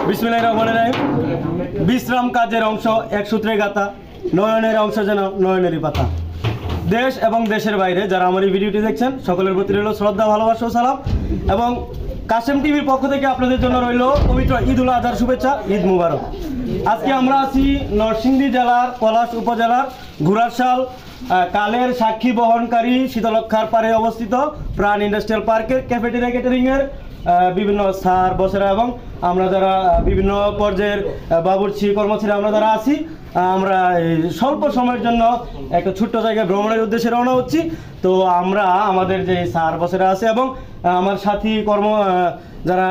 বিসমিল্লাহির রহমানির রহিম। বিশ্রাম কাজের অংশ এক সূত্রে গাঁথা, নয়নের অংশ যেন নয়নেরই পাতা। দেশ এবং দেশের বাইরে যারা আমার এই ভিডিওটি দেখছেন সকলের প্রতি রইল শ্রদ্ধা, ভালোবাসা ও সালাম। এবং কাশেম টিভির পক্ষ থেকে আপনাদের জন্য রইল পবিত্র ঈদ উল আজহার শুভেচ্ছা, ঈদ মুবারক। আজকে আমরা আছি নরসিংদী জেলার পলাশ উপজেলার ঘোড়াশাল কালের সাক্ষী বহনকারী শীতলক্ষার পাড়ে অবস্থিত প্রাণ ইন্ডাস্ট্রিয়াল পার্কের ক্যাফেটেরিয়া ক্যাটারিংয়ের বিভিন্ন স্যার বসেরা এবং আমরা যারা বিভিন্ন পর্যায়ের বাবুর্চি কর্মচারী আমরা যারা আছি, আমরা স্বল্প সময়ের জন্য একটা ছোট্ট জায়গায় ভ্রমণের উদ্দেশ্যে রওনা হচ্ছি। তো আমরা আমাদের যে স্যার বসেরা আছে এবং আমার সাথী যারা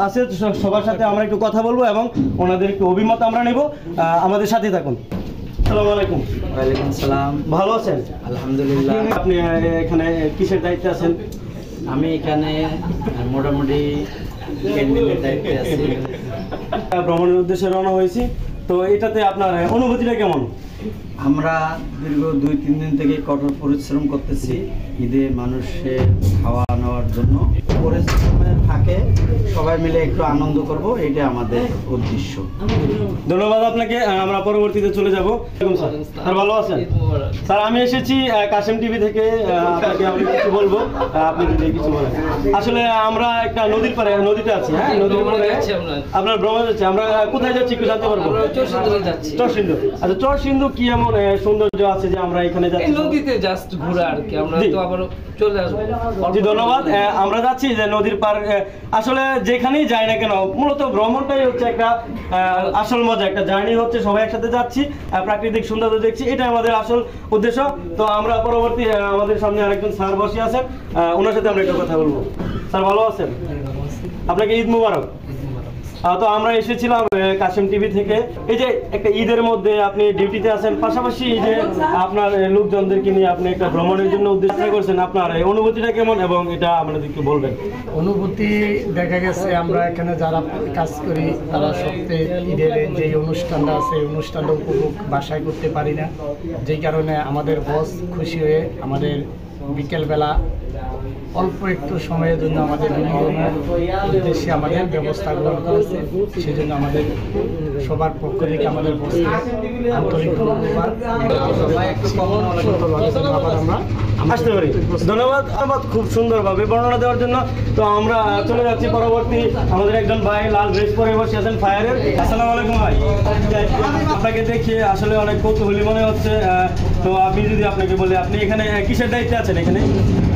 আছে সবার সাথে আমরা একটু কথা বলবো এবং ওনাদের একটু অভিমত আমরা নেব। আমাদের সাথে থাকুন। আসসালামু আলাইকুম। ওয়ালাইকুম সালাম। ভালো আছেন? আলহামদুলিল্লাহ। আপনি এখানে কিসের দায়িত্বে আছেন? আমি এখানে মোটামুটি ক্যান্টিনের দায়িত্বে আছি। ভ্রমণের উদ্দেশ্যে রওনা হয়েছি, তো এটাতে আপনার অনুভূতিটা কেমন? আমরা দীর্ঘ 2-3 দিন থেকে কঠোর পরিশ্রম করতেছি ঈদে মানুষের খাওয়া নেওয়ার জন্য। পরিশ্রমের ফাঁকে সবাই মিলে একটু আনন্দ করব, এটা আমাদের উদ্দেশ্য। ধন্যবাদ আপনাকে। আমরা পরবর্তীতে চলে যাব। স্যার ভালো আছেন? স্যার আমি এসেছি কাশেম টিভি থেকে, আপনাকে আমি কিছু বলবো, আপনি যদি কিছু বলেন। আসলে আমরা একটা নদীর পাড়ে, নদীতে আছি। হ্যাঁ, নদীর পাড়ে আপনার ভ্রমণ যাচ্ছে। আমরা কোথায় যাচ্ছি একটু জানতে পারবো? চরসিন্ধু। আচ্ছা, চরসিন্ধু কি এমন সৌন্দর্য আছে যে আমরা এখানে যাচ্ছি? নদীতে জাস্ট ঘোরা আর কি, আমরা তো আবার চলে আসবো। জি ধন্যবাদ। আমরা যাচ্ছি যে নদীর পার, আসলে যেখানেই যাই না কেন মূলত ভ্রমণটাই হচ্ছে একটা আসল মজা, একটা জার্নি হচ্ছে, সবাই একসাথে যাচ্ছি, প্রাকৃতিক সৌন্দর্য দেখছি, এটা আমাদের আসল উদ্দেশ্য। তো আমরা পরবর্তী আমাদের সামনে আরেকজন স্যার বসে আছেন, ওনার সাথে আমরা একটু কথা বলবো। স্যার ভালো আছেন? আপনাকে ঈদ মুবারক। তো আমরা এসেছিলাম কাশেম টিভি থেকে। এই যে একটা ঈদের মধ্যে আপনি ডিউটিতে আছেন, পাশাপাশি এই যে আপনার লোকজনদেরকে নিয়ে আপনি একটা ভ্রমণের জন্য উদ্দেশ্য করছেন, আপনার এই অনুভূতিটা কেমন এবং এটা আমাদেরকে বলবেন। অনুভূতি দেখা গেছে আমরা এখানে যারা কাজ করি তারা সত্যি ঈদের যে অনুষ্ঠানটা আছে এই অনুষ্ঠানটা উপভোগ বাসায় করতে পারি না, যেই কারণে আমাদের বস খুশি হয়ে আমাদের বিকেলবেলা অল্প একটু সময়ের জন্য আমাদের বিনোদনের উদ্দেশ্যে আমাদের ব্যবস্থা গ্রহণ করেছে। সেই জন্য আমাদের সবার পক্ষ থেকে আমাদের বসকে আন্তরিক ধন্যবাদ। আসতে পারি। ধন্যবাদ খুব সুন্দরভাবে বর্ণনা দেওয়ার জন্য। তো আমরা চলে যাচ্ছি পরবর্তী, আমাদের একজন ভাই লাল ড্রেস পরে বসে আছেন ফায়ারের। আসসালামু আলাইকুম ভাই। আপনাকে দেখে আসলে অনেক কৌতূহলী মনে হচ্ছে। তো আপনি যদি আপনাকে বলি, আপনি এখানে কিসের দায়িত্বে আছেন? এখানে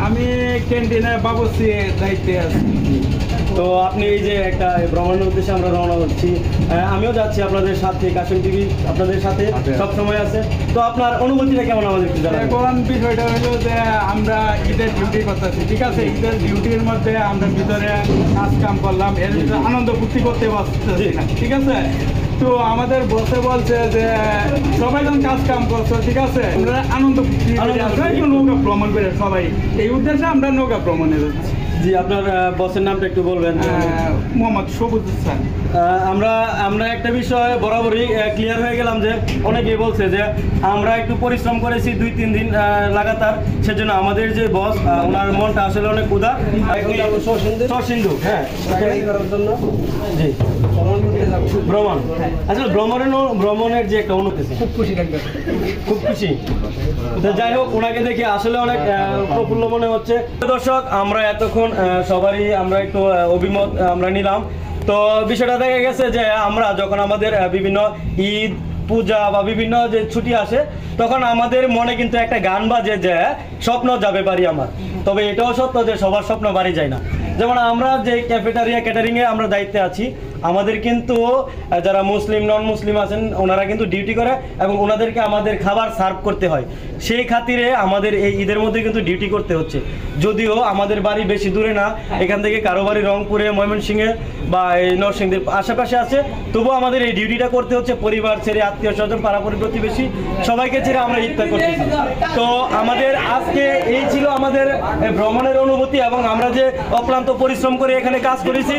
আমি ক্যান্টিনের বাবুর্চি দায়িত্বে আছি। তো আপনি এই যে একটা ভ্রমণের উদ্দেশ্যে আমরা রওনা হচ্ছি, আমিও যাচ্ছি আপনাদের সাথে, কাশেম টিভি আপনাদের সাথে সব সময় আছে। তো আপনার অনুভূতিটা কেমন আমাদের একটু জানাবেন। এখন বিষয়টা হলো যে আমরা ঈদের ডিউটি করতেছি, ঠিক আছে? ঈদের ডিউটির মধ্যে আমরা ভিতরে কাজ কাম করলাম, এর ভিতরে আনন্দ ফুর্তি করতে পারছি না, ঠিক আছে? তো আমাদের বসে বলছে যে সবাই যখন কাজ কাম করছো, ঠিক আছে, আমরা আনন্দ ফুর্তি নৌকা ভ্রমণ করে সবাই, এই উদ্দেশ্যে আমরা নৌকা ভ্রমণে যাচ্ছি। জি, আপনার বসের নামটা একটু বলবেন। মোহাম্মদ সবুজ স্যার। আমরা একটা বিষয় বরাবরই ক্লিয়ার হয়ে গেলাম যে অনেকেই বলছে যে আমরা একটু পরিশ্রম করেছি 2-3 দিন লাগাতার, সেজন্য আমাদের যে বস ওনার মনটা আসলে অনেক উদার। চরসিন্ধু, হ্যাঁ, জি ভ্রমণ। আসলে ভ্রমণের যে একটা অনুভূতি খুব খুশি লাগবে, খুব খুশি। যাই হোক, ওনাকে দেখে আসলে অনেক প্রফুল্ল মনে হচ্ছে। দর্শক, আমরা এতক্ষণ সবারই আমরা একটু অভিমত আমরা নিলাম। তো বিষয়টা দেখা গেছে যে আমরা যখন আমাদের বিভিন্ন ঈদ পূজা বা বিভিন্ন যে ছুটি আসে, তখন আমাদের মনে কিন্তু একটা গান বাজে যে স্বপ্ন যাবে বাড়ি আমার। তবে এটাও সত্য যে সবার স্বপ্ন বাড়ি যায় না। যেমন আমরা যে ক্যাফেটেরিয়া ক্যাটারিংয়ে আমরা দায়িত্বে আছি, আমাদের কিন্তু যারা মুসলিম নন মুসলিম আছেন ওনারা কিন্তু ডিউটি করে এবং ওনাদেরকে আমাদের খাবার সার্ভ করতে হয়। সেই খাতিরে আমাদের এই ঈদের মধ্যে কিন্তু ডিউটি করতে হচ্ছে। যদিও আমাদের বাড়ি বেশি দূরে না, এখান থেকে কারো বাড়ি রংপুরে, ময়মনসিংহে বা এই নরসিংদীর আশেপাশে আছে, তবুও আমাদের এই ডিউটিটা করতে হচ্ছে। পরিবার ছেড়ে, আত্মীয় স্বজন, পাড়াপড়ি প্রতিবেশী সবাইকে ছেড়ে আমরা ইফতার করতেছি। তো আমাদের আজকে এই ছিল আমাদের ভ্রমণের অনুভূতি এবং আমরা যে অক্লান্ত পরিশ্রম করে এখানে কাজ করেছি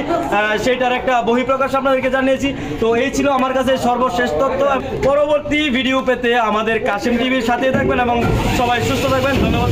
সেটার একটা বহিঃপ্রকাশ আপনাদেরকে জানিয়েছি। তো এই ছিল আমার কাছে সর্বশেষ তথ্য। পরবর্তী ভিডিও পেতে আমাদের কাশেম টিভির সাথে থাকবেন এবং সবাই সুস্থ থাকবেন। ধন্যবাদ।